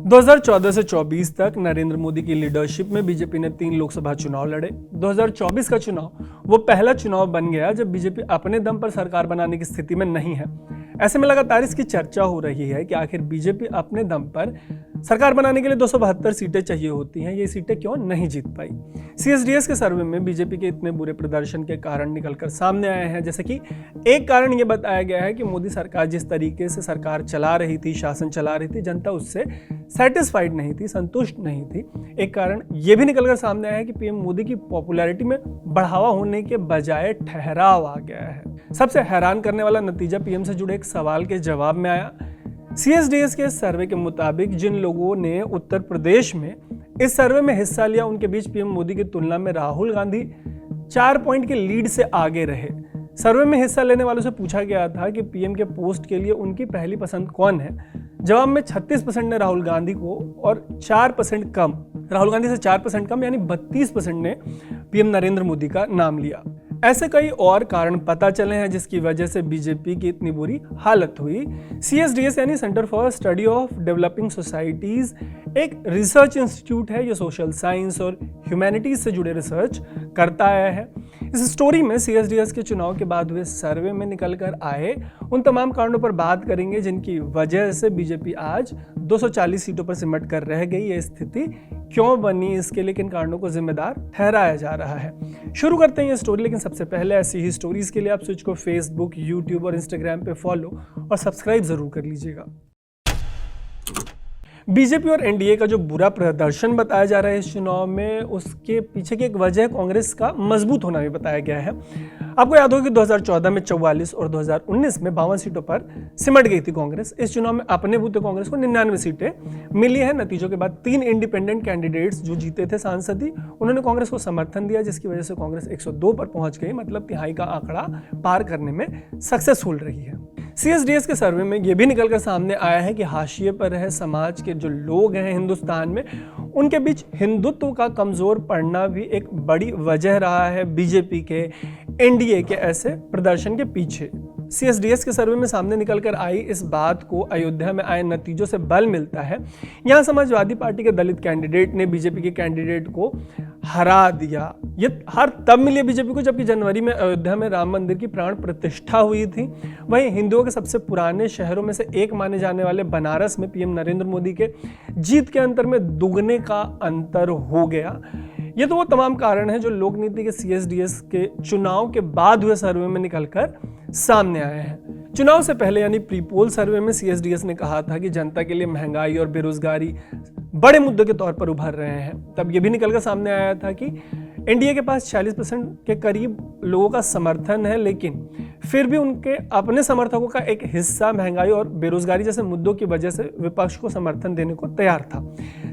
2014 से 24 तक नरेंद्र मोदी की लीडरशिप में बीजेपी ने 3 लोकसभा चुनाव लड़े। 2024 का चुनाव वो पहला चुनाव बन गया जब बीजेपी अपने दम पर सरकार बनाने की स्थिति में नहीं है। ऐसे में लगातार इसकी चर्चा हो रही है कि आखिर बीजेपी अपने दम पर सरकार बनाने के लिए 272 सीटें चाहिए होती हैं, ये सीटें क्यों नहीं जीत पाई। CSDS के सर्वे में बीजेपी के इतने बुरे प्रदर्शन के कारण निकलकर सामने आए हैं। जैसे कि एक कारण ये बताया गया है कि मोदी सरकार जिस तरीके से सरकार चला रही थी, शासन चला रही थी, जनता उससे सेटिस्फाइड नहीं थी, संतुष्ट नहीं थी। एक कारण ये भी निकलकर सामने आया है कि पीएम मोदी की पॉपुलैरिटी में बढ़ावा होने के बजाय ठहराव आ गया है। सबसे हैरान करने वाला नतीजा पीएम से जुड़े एक सवाल के जवाब में आया। CSDS के सर्वे के मुताबिक जिन लोगों ने उत्तर प्रदेश में इस सर्वे में हिस्सा लिया, उनके बीच पीएम मोदी की तुलना में राहुल गांधी 4 पॉइंट के लीड से आगे रहे। सर्वे में हिस्सा लेने वालों से पूछा गया था कि पीएम के पोस्ट के लिए उनकी पहली पसंद कौन है। जवाब में 36% ने राहुल गांधी को और 4% कम, राहुल गांधी से 4% कम यानी 32% ने पीएम नरेंद्र मोदी का नाम लिया। ऐसे कई और कारण पता चले हैं जिसकी वजह से बीजेपी की इतनी बुरी हालत हुई। CSDS यानी centre for study of developing societies एक रिसर्च इंस्टीट्यूट है। ये सोशल साइंस और ह्यूमैनिटीज से जुड़े रिसर्च करता आया है। इस स्टोरी में CSDS के चुनाव के बाद हुए सर्वे में निकल कर आए उन तमाम कारणों पर बात करेंगे जिनकी वजह से बीजेपी आज 240 सीटों पर सिमट कर रह गई। ये स्थिति क्यों बनी, इसके लिए किन कारणों को जिम्मेदार ठहराया जा रहा है। शुरू करते हैं ये स्टोरी, लेकिन सबसे पहले ऐसी ही स्टोरीज के लिए आप स्विच को फेसबुक, यूट्यूब और इंस्टाग्राम पे फॉलो और सब्सक्राइब जरूर कर लीजिएगा। बीजेपी और एनडीए का जो बुरा प्रदर्शन बताया जा रहा है इस चुनाव में, उसके पीछे की एक वजह कांग्रेस का मजबूत होना भी बताया गया है। आपको याद होगा कि 2014 में 44 और 2019 में 52 सीटों पर सिमट गई थी कांग्रेस। इस चुनाव में अपने बूते कांग्रेस को 99 सीटें मिली है। नतीजों के बाद 3 इंडिपेंडेंट कैंडिडेट्स जो जीते थे सांसद ही, उन्होंने कांग्रेस को समर्थन दिया, जिसकी वजह से कांग्रेस 102 पर पहुंच गई, मतलब तिहाई का आंकड़ा पार करने में सक्सेसफुल रही है। CSDS के सर्वे में यह भी निकलकर सामने आया है कि हाशिए पर रहे समाज के जो लोग हैं हिंदुस्तान में, उनके बीच हिंदुत्व का कमजोर पड़ना भी एक बड़ी वजह रहा है बीजेपी के, एनडीए के ऐसे प्रदर्शन के पीछे। CSDS के सर्वे में सामने निकलकर आई इस बात को अयोध्या में आए नतीजों से बल मिलता है। यहाँ समाजवादी पार्टी के दलित कैंडिडेट ने बीजेपी के कैंडिडेट को हरा दिया। ये हार तब मिली बीजेपी को जबकि जनवरी में अयोध्या में राम मंदिर की प्राण प्रतिष्ठा हुई थी। वहीं हिंदुओं के सबसे पुराने शहरों में से एक माने जाने वाले बनारस में पीएम नरेंद्र मोदी के जीत के अंतर में दुगने का अंतर हो गया। ये तो वो तमाम कारण हैं जो लोक नीति के CSDS के चुनाव के बाद हुए सर्वे में निकलकर सामने आए हैं। चुनाव से पहले यानी प्री पोल सर्वे में CSDS ने कहा था कि जनता के लिए महंगाई और बेरोजगारी बड़े मुद्दों के तौर पर उभर रहे हैं। तब ये भी निकलकर सामने आया था कि एनडीए के पास 40% के करीब लोगों का समर्थन है, लेकिन फिर भी उनके अपने समर्थकों का एक हिस्सा महंगाई और बेरोजगारी जैसे मुद्दों की वजह से विपक्ष को समर्थन देने को तैयार था।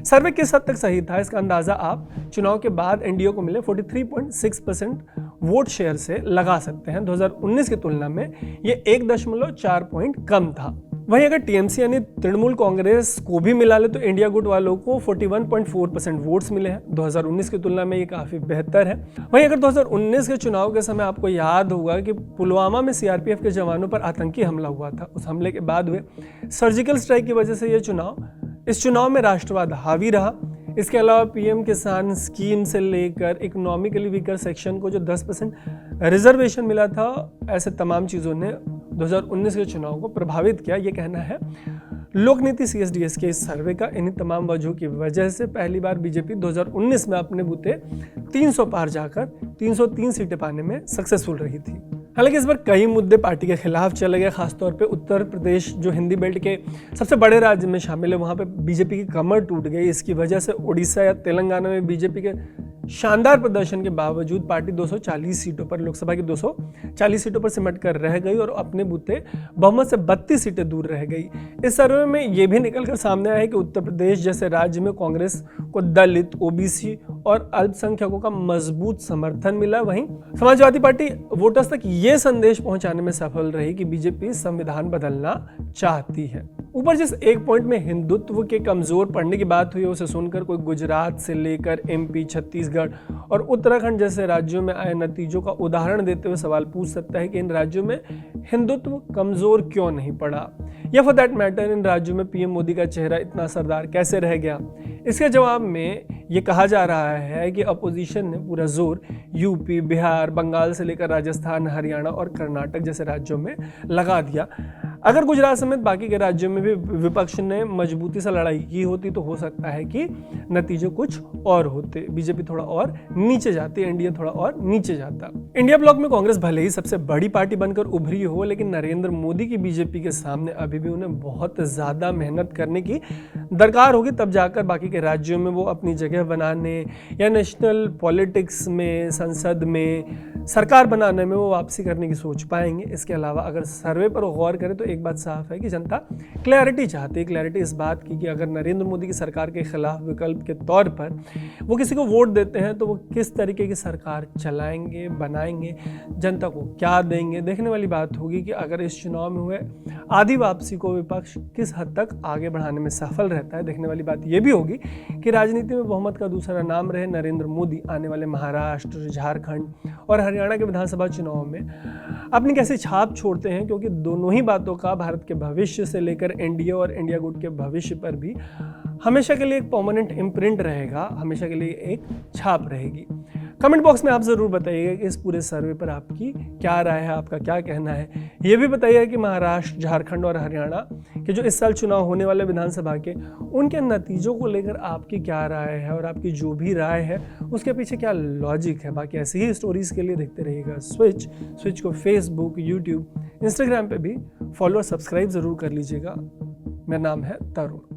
सर्वे किस हद तक सही था, इसका अंदाजा आप चुनाव के बाद एनडीए को मिले 43.6% वोट शेयर से लगा सकते हैं। 2019 की तुलना में ये 1.4 पॉइंट कम था। वहीं अगर टीएमसी यानी तृणमूल कांग्रेस को भी मिला ले तो इंडिया गुट वालों को 41.4% वोट्स मिले हैं। 2019 की तुलना में ये काफी बेहतर है। वहीं अगर 2019 के चुनाव के समय आपको याद होगा कि पुलवामा में सीआरपीएफ के जवानों पर आतंकी हमला हुआ था, उस हमले के बाद हुए सर्जिकल स्ट्राइक की वजह से इस चुनाव में राष्ट्रवाद हावी रहा। इसके अलावा पीएम किसान स्कीम से लेकर इकोनॉमिकली वीकर सेक्शन को जो 10% रिजर्वेशन मिला था, ऐसे तमाम चीज़ों ने 2019 के चुनाव को प्रभावित किया। ये कहना है लोकनीति CSDS के इस सर्वे का। इन्हीं तमाम वजहों की वजह से पहली बार बीजेपी 2019 में अपने बूते 300 पार जाकर 303 सीटें पाने में सक्सेसफुल रही थी। हालांकि इस बार कई मुद्दे पार्टी के खिलाफ चले गए, खासतौर पे उत्तर प्रदेश जो हिंदी बेल्ट के सबसे बड़े राज्य में शामिल है, वहाँ पे बीजेपी की कमर टूट गई। इसकी वजह से उड़ीसा या तेलंगाना में बीजेपी के शानदार प्रदर्शन के बावजूद पार्टी 240 सीटों पर, लोकसभा की 240 सीटों पर सिमट कर रह गई और अपने बूते बहुमत से 32 सीटें दूर रह गई। इस सर्वे में ये भी निकलकर सामने आया है कि उत्तर प्रदेश जैसे राज्य में कांग्रेस को दलित, ओबीसी और अल्पसंख्यकों का मजबूत समर्थन मिला। वहीं समाजवादी पार्टी वोटर्स तक ये संदेश पहुंचाने में सफल रही कि बीजेपी संविधान बदलना चाहती है। ऊपर जिस एक पॉइंट में हिंदुत्व के कमज़ोर पड़ने की बात हुई है उसे सुनकर कोई गुजरात से लेकर एमपी, छत्तीसगढ़ और उत्तराखंड जैसे राज्यों में आए नतीजों का उदाहरण देते हुए सवाल पूछ सकता है कि इन राज्यों में हिंदुत्व कमज़ोर क्यों नहीं पड़ा, या फॉर दैट मैटर इन राज्यों में पीएम मोदी का चेहरा इतना असरदार कैसे रह गया। इसके जवाब में ये कहा जा रहा है कि अपोजिशन ने पूरा जोर यूपी, बिहार, बंगाल से लेकर राजस्थान, हरियाणा और कर्नाटक जैसे राज्यों में लगा दिया। अगर गुजरात समेत बाकी के राज्यों में भी विपक्ष ने मजबूती से लड़ाई की होती तो हो सकता है कि नतीजे कुछ और होते, बीजेपी थोड़ा और नीचे जाती, एनडीए थोड़ा और नीचे जाता। इंडिया ब्लॉक में कांग्रेस भले ही सबसे बड़ी पार्टी बनकर उभरी हो, लेकिन नरेंद्र मोदी की बीजेपी के सामने अभी भी उन्हें बहुत ज़्यादा मेहनत करने की दरकार होगी, तब जाकर बाकी के राज्यों में वो अपनी जगह बनाने या नेशनल पॉलिटिक्स में, संसद में सरकार बनाने में वो वापसी करने की सोच पाएंगे। इसके अलावा अगर सर्वे पर गौर करें तो एक बात साफ है कि जनता क्लैरिटी चाहती है। क्लैरिटी इस बात की कि अगर नरेंद्र मोदी की सरकार के खिलाफ विकल्प के तौर पर वो किसी को वोट देते हैं तो वो किस तरीके की सरकार चलाएंगे, बनाएंगे, जनता को क्या देंगे। देखने वाली बात होगी कि अगर इस चुनाव में हुए आधी वापसी को विपक्ष किस हद तक आगे बढ़ाने में सफल रहता है। देखने वाली बात यह भी होगी कि राजनीति में बहुमत का दूसरा नाम रहे नरेंद्र मोदी आने वाले महाराष्ट्र, झारखंड और हरियाणा के विधानसभा चुनाव में अपनी कैसी छाप छोड़ते हैं, क्योंकि दोनों ही बातों का भारत के भविष्य से लेकर एनडीए और इंडिया गुट के भविष्य पर भी हमेशा के लिए एक परमानेंट इम्प्रिंट रहेगा, हमेशा के लिए एक छाप रहेगी। कमेंट बॉक्स में आप ज़रूर बताइएगा कि इस पूरे सर्वे पर आपकी क्या राय है, आपका क्या कहना है। ये भी बताइएगा कि महाराष्ट्र, झारखंड और हरियाणा के जो इस साल चुनाव होने वाले विधानसभा के, उनके नतीजों को लेकर आपकी क्या राय है और आपकी जो भी राय है उसके पीछे क्या लॉजिक है। बाकी ऐसी ही स्टोरीज़ के लिए देखते रहिएगा स्विच को फेसबुक, यूट्यूब, इंस्टाग्राम पे भी फॉलो और सब्सक्राइब ज़रूर कर लीजिएगा। मेरा नाम है तरुण।